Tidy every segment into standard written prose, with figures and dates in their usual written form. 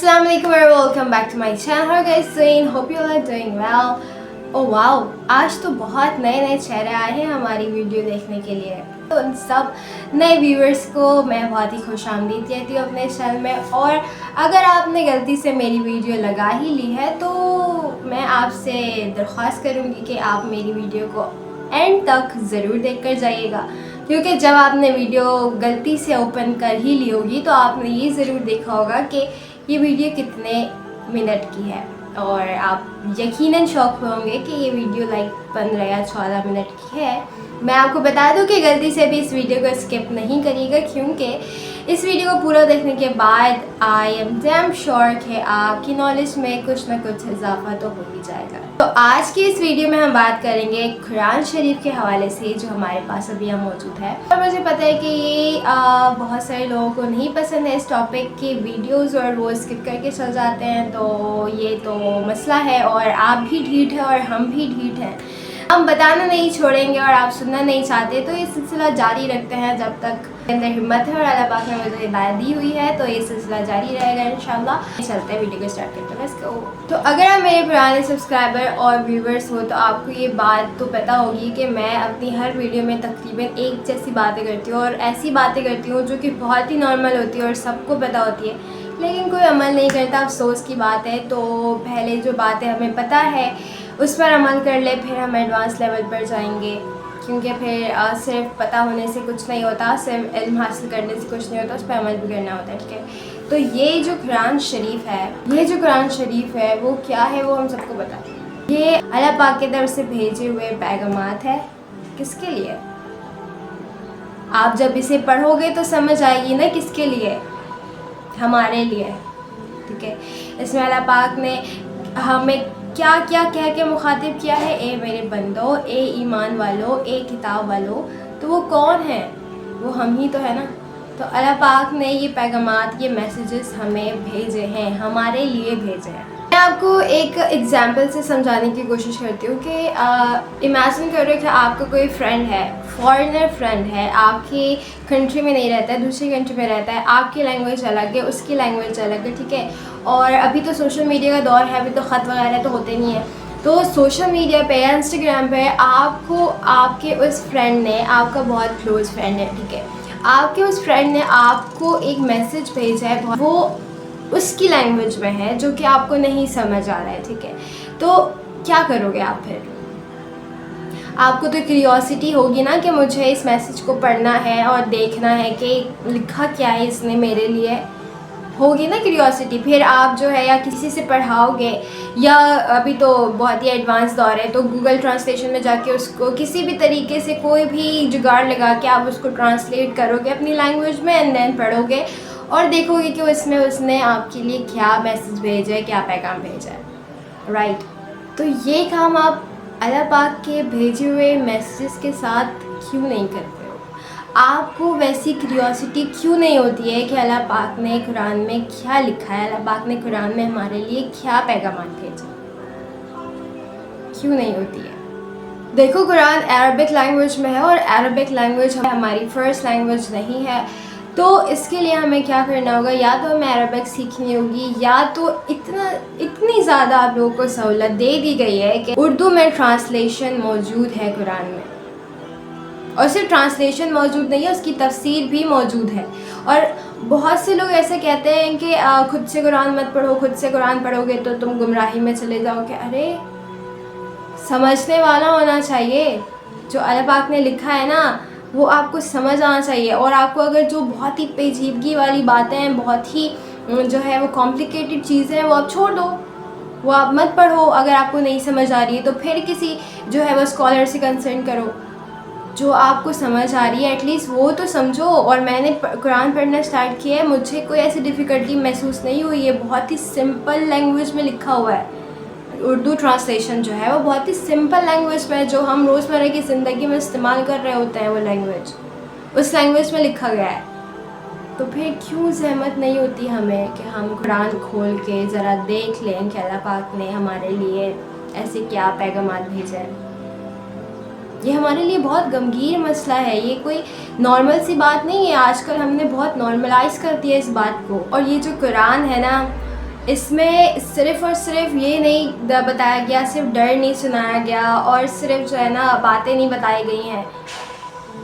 Assalamu alaikum and welcome back to my channel. How are you guys doing? Hope you all are doing well. Oh wow, आज तो बहुत नए नए चेहरे आए हैं हमारी वीडियो देखने के लिए। तो उन सब नए व्यूअर्स को मैं बहुत ही खुशामदीद कहती हूँ अपने चैनल में। और अगर आपने गलती से मेरी वीडियो लगा ही ली है तो मैं आपसे दरख्वास्त करूँगी कि आप मेरी वीडियो को एंड तक ज़रूर देख कर जाइएगा, क्योंकि जब आपने वीडियो गलती से ओपन कर ही ली होगी तो आपने ये ज़रूर देखा होगा कि ये वीडियो कितने मिनट की है, और आप यकीनन शौक होंगे कि ये वीडियो लाइक 15 या 14 मिनट की है। मैं आपको बता दूं कि गलती से भी इस वीडियो को स्किप नहीं करिएगा, क्योंकि इस वीडियो को पूरा देखने के बाद आई एम डैम श्योर कि आपकी नॉलेज में कुछ ना कुछ इजाफा तो हो ही जाएगा। तो आज की इस वीडियो में हम बात करेंगे कुरान शरीफ के हवाले से, जो हमारे पास अभी यहाँ मौजूद है। और मुझे पता है कि ये बहुत सारे लोगों को नहीं पसंद है इस टॉपिक की वीडियोज़, और वो स्किप करके चल जाते हैं। तो ये तो मसला है, और आप भी ढीठ हैं और हम भी ढीठ हैं। हम बताना नहीं छोड़ेंगे और आप सुनना नहीं चाहते, तो ये सिलसिला जारी रखते हैं जब तक अंदर हिम्मत है और अल्लाह पाक ने मुझे हिदायत दी हुई है। तो ये सिलसिला जारी रहेगा इंशाल्लाह। चलते हैं, वीडियो को स्टार्ट करते हैं। इसको तो अगर आप मेरे पुराने सब्सक्राइबर और व्यूवर्स हो तो आपको ये बात तो पता होगी कि मैं अपनी हर वीडियो में तकरीबन एक जैसी बातें करती हूँ, और ऐसी बातें करती हूँ जो कि बहुत ही नॉर्मल होती है और सबको पता होती है, लेकिन कोई अमल नहीं करता। अफसोस की बात है। तो पहले जो बातें हमें पता है उस पर अमल कर ले, फिर हम एडवांस लेवल पर जाएंगे, क्योंकि फिर सिर्फ पता होने से कुछ नहीं होता, सिर्फ इल्म हासिल करने से कुछ नहीं होता, उस पर अमल भी करना होता है। ठीक है, तो ये जो कुरान शरीफ है वो क्या है, वो हम सबको पता है। ये अल्लाह पाक की तरफ से भेजे हुए पैगामात है। किसके लिए? आप जब इसे पढ़ोगे तो समझ आएगी ना किसके लिए। हमारे लिए। ठीक है, इसमें अल्लाह पाक ने हमें क्या क्या कह के मुखातिब किया है, ए मेरे बंदो, ए ईमान वालों, ए किताब वालों। तो वो कौन है? वो हम ही तो है ना। तो अल्लाह पाक ने ये पैगामात, ये मैसेजेस हमें भेजे हैं, हमारे लिए भेजे हैं। मैं आपको एक एग्जांपल से समझाने की कोशिश करती हूँ कि इमेजिन करो कि आपका कोई फ्रेंड है, फॉरेनर फ्रेंड है, आपकी कंट्री में नहीं रहता है, दूसरी कंट्री में रहता है, आपकी लैंग्वेज अलग है, उसकी लैंग्वेज अलग है। ठीक है, और अभी तो सोशल मीडिया का दौर है, अभी तो ख़त वगैरह तो होते नहीं है। तो सोशल मीडिया पे या इंस्टाग्राम पे आपको आपके उस फ्रेंड ने, आपका बहुत क्लोज़ फ्रेंड है, ठीक है, आपके उस फ्रेंड ने आपको एक मैसेज भेजा है, वो उसकी लैंग्वेज में है जो कि आपको नहीं समझ आ रहा है। ठीक है, तो क्या करोगे आप फिर? आपको तो क्यूरियोसिटी होगी ना कि मुझे इस मैसेज को पढ़ना है और देखना है कि लिखा क्या है इसने मेरे लिए, होगी ना क्यूरियोसिटी। फिर आप जो है या किसी से पढ़ाओगे, या अभी तो बहुत ही एडवांस दौर है तो गूगल ट्रांसलेशन में जाके उसको किसी भी तरीके से कोई भी जुगाड़ लगा के आप उसको ट्रांसलेट करोगे अपनी लैंग्वेज में, एंड देन पढ़ोगे और देखोगे कि इसमें उसने आपके लिए क्या मैसेज भेजा है, क्या पैगाम भेजा है। राइट, तो ये काम आप अल्लाह पाक के भेजे हुए मैसेजेस के साथ क्यों नहीं करते हो? आपको वैसी क्यूरियोसिटी क्यों नहीं होती है कि अल्लाह पाक ने कुरान में क्या लिखा है, अल्लाह पाक ने कुरान में हमारे लिए क्या पैगाम भेजा, क्यों नहीं होती है? देखो, कुरान अरबिक लैंग्वेज में है, और अरबिक लैंग्वेज हमारी फ़र्स्ट लैंग्वेज नहीं है। तो इसके लिए हमें क्या करना होगा, या तो हमें अरबिक सीखनी होगी, या तो इतनी ज़्यादा आप लोगों को सहूलत दे दी गई है कि उर्दू में ट्रांसलेशन मौजूद है कुरान में, और सिर्फ ट्रांसलेशन मौजूद नहीं है, उसकी तफसीर भी मौजूद है। और बहुत से लोग ऐसे कहते हैं कि खुद से कुरान मत पढ़ो, खुद से कुरान पढ़ोगे तो तुम गुमराही में चले जाओगे। अरे, समझने वाला होना चाहिए। जो अल्लाह पाक ने लिखा है ना, वो आपको समझ आना चाहिए। और आपको अगर जो बहुत ही पेचीदगी वाली बातें हैं, बहुत ही जो है वो कॉम्प्लिकेटेड चीज़ें हैं, वो आप छोड़ दो, वो आप मत पढ़ो। अगर आपको नहीं समझ आ रही है तो फिर किसी जो है वो स्कॉलर से कंसल्ट करो। जो आपको समझ आ रही है एटलीस्ट वो तो समझो। और मैंने कुरान पढ़ना स्टार्ट किया है, मुझे कोई ऐसी डिफ़िकल्टी महसूस नहीं हुई है। बहुत ही सिंपल लैंग्वेज में लिखा हुआ है। उर्दू ट्रांसलेशन जो है वो बहुत ही सिंपल लैंग्वेज में है, जो हम रोज़मर्रा की ज़िंदगी में इस्तेमाल कर रहे होते हैं, वो लैंग्वेज उस लैंग्वेज में लिखा गया है। तो फिर क्यों ज़हमत नहीं होती हमें कि हम कुरान खोल के ज़रा देख लें कि अल्लाह पाक ने हमारे लिए ऐसे क्या पैगामात भेजा है। ये हमारे लिए बहुत गंभीर मसला है, ये कोई नॉर्मल सी बात नहीं है। आजकल हमने बहुत नॉर्मलाइज़ कर दिया इस बात को। और ये जो कुरान है ना, اس میں صرف اور صرف یہ نہیں بتایا گیا، صرف ڈر نہیں سنایا گیا اور صرف جو ہے نا باتیں نہیں بتائی گئی ہیں.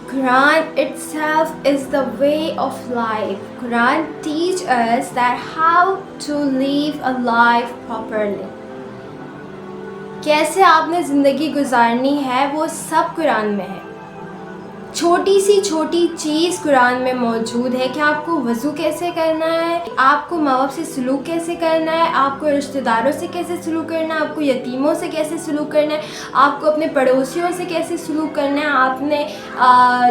Quran itself is the way of life. Quran teach us that how to live a life properly. کیسے آپ نے زندگی گزارنی ہے وہ سب قرآن میں ہے. چھوٹی سی چھوٹی چیز قرآن میں موجود ہے کہ آپ کو وضو کیسے کرنا ہے، آپ کو ماں باپ سے سلوک کیسے کرنا ہے، آپ کو رشتہ داروں سے کیسے سلوک کرنا ہے، آپ کو یتیموں سے کیسے سلوک کرنا ہے، آپ کو اپنے پڑوسیوں سے کیسے سلوک کرنا ہے، آپ نے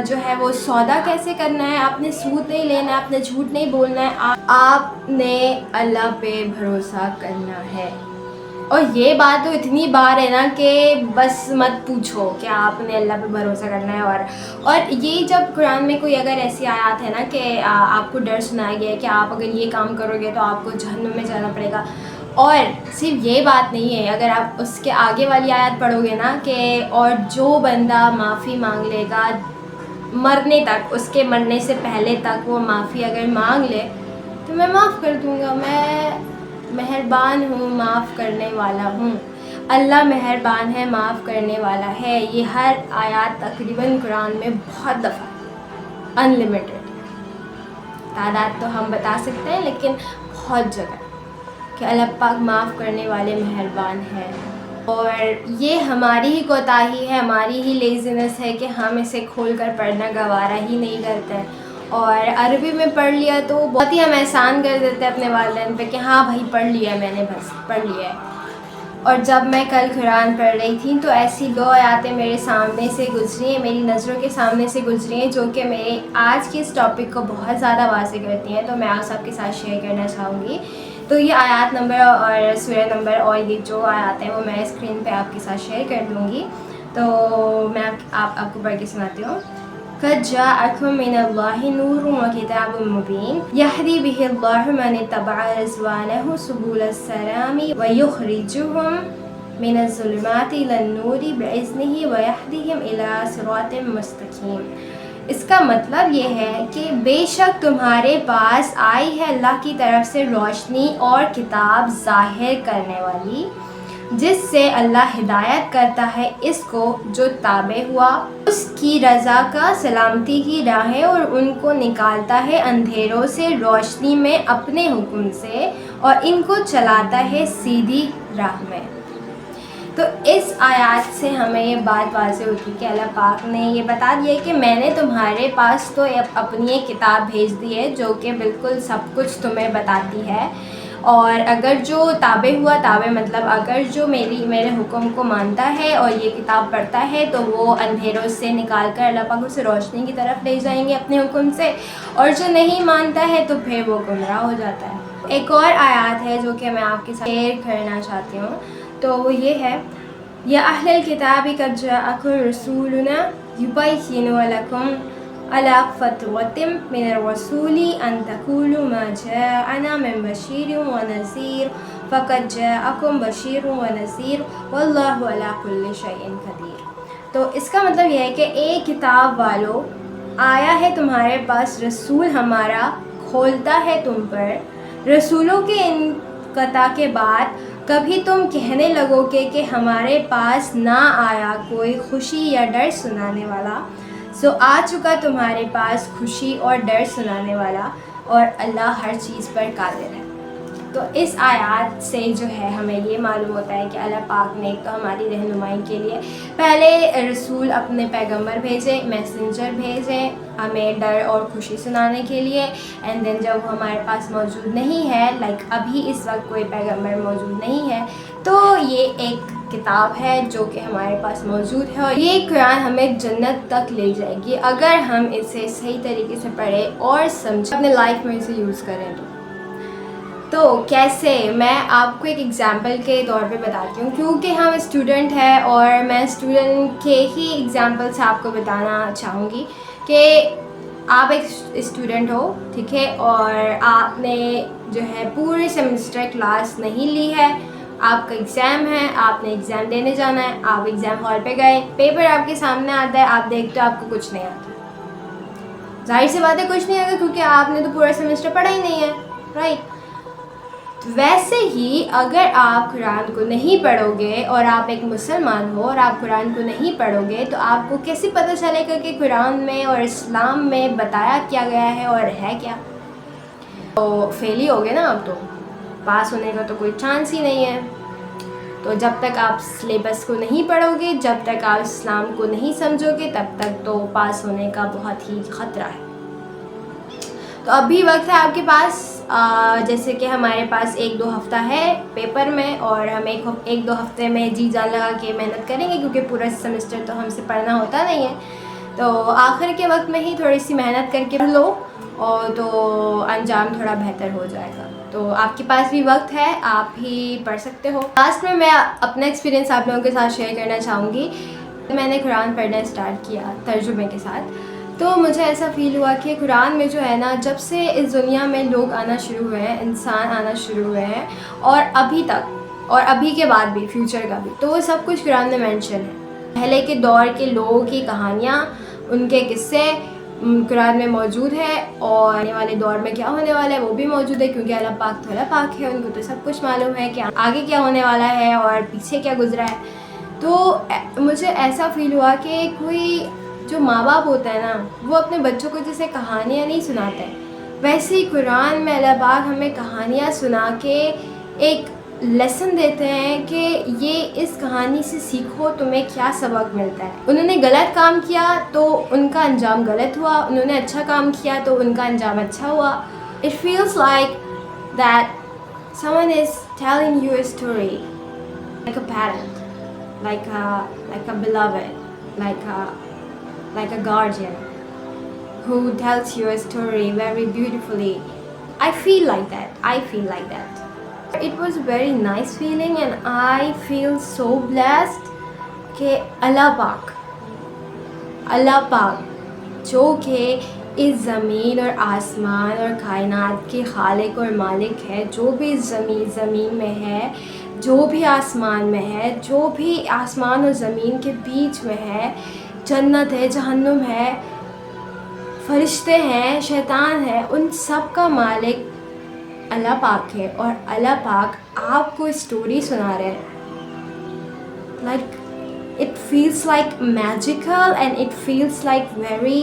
جو ہے وہ سودا کیسے کرنا ہے، آپ نے سود نہیں لینا ہے، آپ نے جھوٹ نہیں بولنا ہے، آپ نے اللہ پہ بھروسہ کرنا ہے. اور یہ بات تو اتنی بار ہے نا کہ بس مت پوچھو کہ آپ نے اللہ پہ بھروسہ کرنا ہے. اور یہ جب قرآن میں کوئی اگر ایسی آیات ہے نا کہ آپ کو ڈر سنایا گیا ہے کہ آپ اگر یہ کام کرو گے تو آپ کو جہنم میں جانا پڑے گا. اور صرف یہ بات نہیں ہے، اگر آپ اس کے آگے والی آیات پڑھو گے نا کہ اور جو بندہ معافی مانگ لے گا مرنے تک، اس کے مرنے سے پہلے تک وہ معافی اگر مانگ لے تو میں معاف کر دوں گا. میں مہربان ہوں، معاف کرنے والا ہوں. اللہ مہربان ہے، معاف کرنے والا ہے. یہ ہر آیات تقریباً قرآن میں بہت دفعہ انلیمیٹڈ تعداد تو ہم بتا سکتے ہیں لیکن بہت جگہ کہ اللہ پاک معاف کرنے والے مہربان ہے. اور یہ ہماری ہی کوتاہی ہے، ہماری ہی لیزینس ہے کہ ہم اسے کھول کر پڑھنا گوارا ہی نہیں کرتے. اور عربی میں پڑھ لیا تو بہت ہی ہم احسان کر دیتے ہیں اپنے والدین پہ کہ ہاں بھائی پڑھ لیا ہے، میں نے بس پڑھ لیا ہے. اور جب میں کل قرآن پڑھ رہی تھی تو ایسی 2 آیاتیں میرے سامنے سے گزری ہیں، میری نظروں کے سامنے سے گزری ہیں جو کہ میرے آج کے اس ٹاپک کو بہت زیادہ واضح کرتی ہیں، تو میں آپ سب کے ساتھ شیئر کرنا چاہوں گی. تو یہ آیات نمبر اور سورہ نمبر اور یہ جو آیات ہیں وہ میں اسکرین پہ آپ کے ساتھ شیئر کر دوں گی. تو میں آپ کو پڑھ کے سناتی ہوں. قد جاءكم من الله نور وكتاب مبين يهدي به الله من اتبع رضوانه سبل السلام ويخرجهم من الظلمات إلى النور بإذنه ويهديهم إلى صراط مستقيم. اس کا مطلب یہ ہے کہ بے شک تمہارے پاس آئی ہے اللہ کی طرف سے روشنی اور کتاب ظاہر کرنے والی، جس سے اللہ ہدایت کرتا ہے اس کو جو تابع ہوا اس کی رضا کا سلامتی کی راہیں، اور ان کو نکالتا ہے اندھیروں سے روشنی میں اپنے حکم سے، اور ان کو چلاتا ہے سیدھی راہ میں. تو اس آیات سے ہمیں یہ بات واضح ہوتی کہ اللہ پاک نے یہ بتا دیا کہ میں نے تمہارے پاس تو اپنی ایک کتاب بھیج دی ہے جو کہ بالکل سب کچھ تمہیں بتاتی ہے. اور اگر جو تابع مطلب اگر جو میرے حکم کو مانتا ہے اور یہ کتاب پڑھتا ہے تو وہ اندھیروں سے نکال کر اللہ پاک اسے روشنی کی طرف لے جائیں گے اپنے حکم سے، اور جو نہیں مانتا ہے تو پھر وہ گمراہ ہو جاتا ہے. ایک اور آیات ہے جو کہ میں آپ کے ساتھ شیئر کرنا چاہتی ہوں، تو وہ یہ ہے یا اہل الکتاب قد جاءکم رسولنا یبین لکم علی فترۃ من الرسول ان تقولوا ما جاءنا من بشیر ونذیر فقد جاءکم بشیر ونذیر واللہ علی کل شیء قدیر. تو اس کا مطلب یہ ہے کہ اے کتاب والو، آیا ہے تمہارے پاس رسول ہمارا، کھولتا ہے تم پر. رسولوں کے انقطاع کے بعد کبھی تم کہنے لگو کہ ہمارے پاس نہ آیا کوئی خوشی یا ڈر سنانے والا، سو آ چکا تمہارے پاس خوشی اور ڈر سنانے والا، اور اللہ ہر چیز پر قادر ہے. تو اس آیات سے جو ہے ہمیں یہ معلوم ہوتا ہے کہ اللہ پاک نے تو ہماری رہنمائی کے لیے پہلے رسول اپنے پیغمبر بھیجے، میسنجر بھیجے ہمیں ڈر اور خوشی سنانے کے لیے، اینڈ دین جب وہ ہمارے پاس موجود نہیں ہے، لائک ابھی اس وقت کوئی پیغمبر موجود نہیں ہے، تو یہ ایک کتاب ہے جو کہ ہمارے پاس موجود ہے، اور یہ قرآن ہمیں جنت تک لے جائے گی اگر ہم اسے صحیح طریقے سے پڑھیں اور سمجھیں، اپنے لائف میں اسے یوز کریں. تو کیسے، میں آپ کو ایک ایگزامپل کے طور پہ بتاتی ہوں کیونکہ ہم اسٹوڈنٹ ہیں، اور میں اسٹوڈنٹ کے ہی ایگزامپل سے آپ کو بتانا چاہوں گی کہ آپ ایک اسٹوڈنٹ ہو، ٹھیک ہے، اور آپ نے جو ہے پورے سیمسٹر کلاس نہیں لی ہے، آپ کا ایگزام ہے، آپ نے ایگزام دینے جانا ہے، آپ ایگزام ہال پہ گئے، پیپر آپ کے سامنے آتا ہے، آپ دیکھتے ہو آپ کو کچھ نہیں آتا. ظاہر سی بات ہے کچھ نہیں آتا کیونکہ آپ نے تو پورا سیمسٹر پڑھا ہی نہیں ہے، رائٹ. वैसे ही अगर आप कुरान को नहीं पढ़ोगे और आप एक मुसलमान हो और आप कुरान को नहीं पढ़ोगे तो आपको कैसे पता चलेगा कि कुरान में और इस्लाम में बताया क्या गया है और है क्या? तो फेल ही हो गए ना आप, तो पास होने का तो कोई चांस ही नहीं है। तो जब तक आप सिलेबस को नहीं पढ़ोगे, जब तक आप इस्लाम को नहीं समझोगे, तब तक तो पास होने का बहुत ही ख़तरा है। तो अभी वक्त है आपके पास, जैसे कि हमारे पास 1-2 हफ़्ता है पेपर में और हम एक दो हफ्ते में जी जान लगा के मेहनत करेंगे, क्योंकि पूरा सेमेस्टर तो हमसे पढ़ना होता नहीं है। तो आखिर के वक्त में ही थोड़ी सी मेहनत करके पढ़ लो और तो अंजाम थोड़ा बेहतर हो जाएगा। तो आपके पास भी वक्त है, आप ही पढ़ सकते हो। लास्ट में मैं अपना एक्सपीरियंस आप लोगों के साथ शेयर करना चाहूँगी। मैंने कुरान पढ़ना स्टार्ट किया तर्जुमे के साथ, तो मुझे ऐसा फ़ील हुआ कि कुरान में जो है ना, जब से इस दुनिया में लोग आना शुरू हुए हैं, इंसान आना शुरू हुए हैं और अभी तक और अभी के बाद भी, फ्यूचर का भी, तो वो सब कुछ कुरान में मेंशन है। पहले के दौर के लोगों की कहानियाँ, उनके किस्से कुरान में मौजूद है और आने वाले दौर में क्या होने वाला है वो भी मौजूद है, क्योंकि अल्लाह पाक तो अल्लाह पाक है, उनको तो सब कुछ मालूम है कि आगे क्या होने वाला है और पीछे क्या गुजरा है। तो मुझे ऐसा फ़ील हुआ कि कोई जो माँ बाप होता है ना, वो अपने बच्चों को जैसे कहानियाँ नहीं सुनाते हैं, वैसे ही कुरान में अल्लाह पाक हमें कहानियाँ सुना के एक लेसन देते हैं कि ये इस कहानी से सीखो, तुम्हें क्या सबक मिलता है। उन्होंने गलत काम किया तो उनका अंजाम गलत हुआ, उन्होंने अच्छा काम किया तो उनका अंजाम अच्छा हुआ। It feels like that someone is telling you a story like a parent, like a beloved, like a guardian who tells you a story very beautifully. I feel like that. It was a very nice feeling and I feel so blessed कि अल्लाह पाक जो कि इस ज़मीन और आसमान और कायनात के खालिक और मालिक है, जो भी ज़मीन में है, जो भी आसमान में है, जो भी आसमान और ज़मीन के बीच में है, जन्नत है, जहन्नुम है, फरिश्ते हैं, शैतान है, उन सब का मालिक अल्लाह पाक है और अल्लाह पाक आपको स्टोरी सुना रहे हैं। Like it feels like magical and it feels like very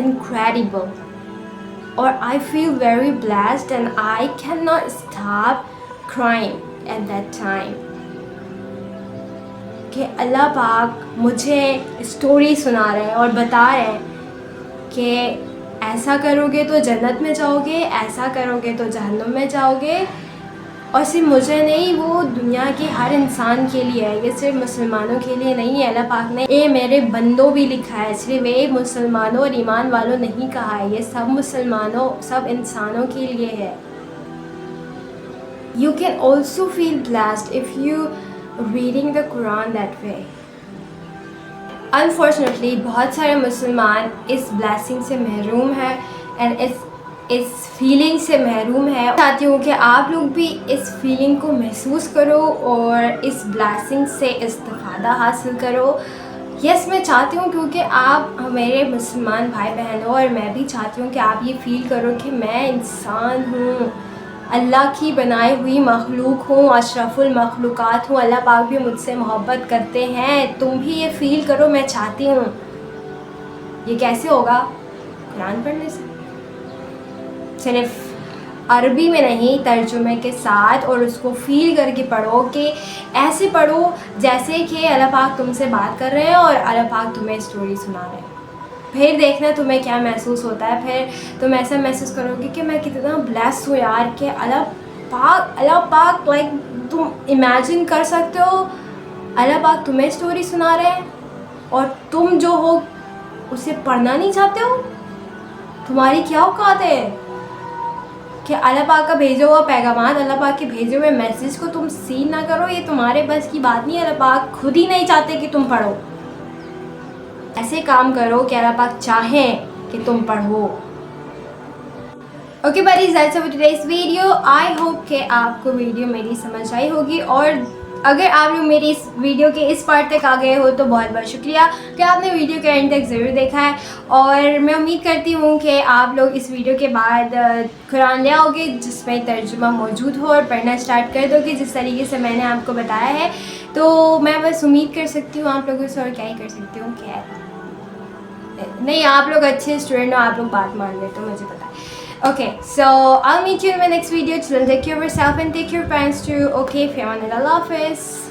incredible, or I feel very blessed and I cannot stop crying at that time कि अल्लाह पाक मुझे स्टोरी सुना रहे हैं और बता रहे हैं कि ऐसा करोगे तो जन्नत में जाओगे, ऐसा करोगे तो जहन्नुम में जाओगे। और सिर्फ मुझे नहीं, वो दुनिया के हर इंसान के लिए है, ये सिर्फ मुसलमानों के लिए नहीं है। अल्लाह पाक ने ए मेरे बंदों भी लिखा है, सिर्फ ये मुसलमानों और ईमान वालों नहीं कहा है, ये सब मुसलमानों, सब इंसानों के लिए है। You can also feel blessed if you reading the Quran that way. Unfortunately, बहुत सारे मुसलमान इस ब्लेसिंग से महरूम हैं एंड इस फीलिंग से महरूम है। चाहती हूँ कि आप लोग भी इस फीलिंग को महसूस करो और इस ब्लेसिंग से इस्तिफ़ादा हासिल करो। यस, मैं चाहती हूँ, क्योंकि आप मेरे मुसलमान भाई बहन हो और मैं भी चाहती हूँ कि आप ये फ़ील करो कि मैं इंसान हूँ, अल्लाह की बनाई हुई मखलूक हूँ, अशरफुल मखलूक़ात हूँ, अल्लाह पाक भी मुझसे मोहब्बत करते हैं। तुम भी ये फ़ील करो, मैं चाहती हूँ। ये कैसे होगा? कुरान पढ़ने से, सिर्फ अरबी में नहीं, तर्जुमे के साथ, और उसको फ़ील करके पढ़ो कि ऐसे पढ़ो जैसे कि अल्लाह पाक तुमसे बात कर रहे हैं और अल्लाह पाक तुम्हें स्टोरी सुना रहे हैं। फिर देखना तुम्हें क्या महसूस होता है। फिर तुम ऐसा महसूस करोगे कि मैं कितना ब्लेस्ड हूँ यार, कि अल्लाह पाक लाइक तुम इमेजिन कर सकते हो अल्लाह पाक तुम्हें स्टोरी सुना रहे हैं और तुम जो हो उसे पढ़ना नहीं चाहते हो। तुम्हारी क्या औकात है कि अल्लाह पाक का भेजा हुआ पैगामात, अल्लाह पाक के भेजे हुए मैसेज को तुम सीन ना करो। ये तुम्हारे बस की बात नहीं है। अल्लाह पाक खुद ही नहीं चाहते कि तुम पढ़ो। ऐसे काम करो कि अल्लाह पाक चाहें कि तुम पढ़ो। Okay buddies, that's it for today's video. I hope कि आपको वीडियो मेरी समझ आई होगी और اگر آپ لوگ میری اس ویڈیو کے اس پارٹ تک آ گئے ہو تو بہت بہت شکریہ کہ آپ نے ویڈیو کے اینڈ تک ضرور دیکھا ہے، اور میں امید کرتی ہوں کہ آپ لوگ اس ویڈیو کے بعد قرآن لے آؤ گے جس میں ترجمہ موجود ہو، اور پڑھنا اسٹارٹ کر دو گے جس طریقے سے میں نے آپ کو بتایا ہے. تو میں بس امید کر سکتی ہوں آپ لوگوں سے، اور کیا ہی کر سکتی ہوں. کیا نہیں، آپ لوگ اچھے اسٹوڈنٹ ہو، آپ لوگ بات مان لیں تو مجھے پتا ہے. Okay, so I'll meet you in my next video. Till then, take care of yourself and take care of your parents too. Okay, fi aman Allah, Allah Hafiz.